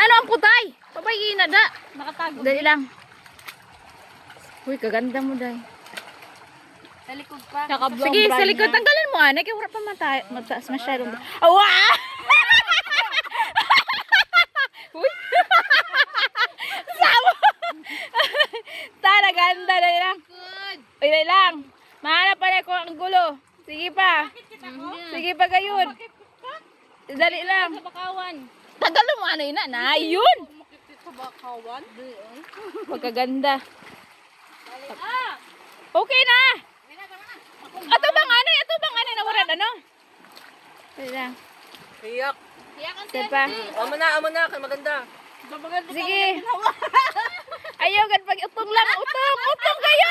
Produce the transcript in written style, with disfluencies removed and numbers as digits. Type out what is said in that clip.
Ano ang putay? Pabayin na da. Nakatago. Dali lang. Uy, kaganda mo day. Sa likod pa. Sige, sa likod. Tanggalin mo anak. Kaya wala pa mataas masyadong. Awa! Uy! Sama! Tara, ganda. Dali lang. Uy, dali lang. Mahanap pa na ko ang gulo. Sige pa. Sige pa gayon. Dali lang. Sa bakawan. Tanggalin mo ano yun na. Yun! Sa bakawan? Magkaganda. Okay na. Ato bang ano nawaran ano? Dali lang. Iyak. Iyakan Sige pa. Amo na, kay maganda. Sige. Ayaw gan pag utong lang, utong kayo.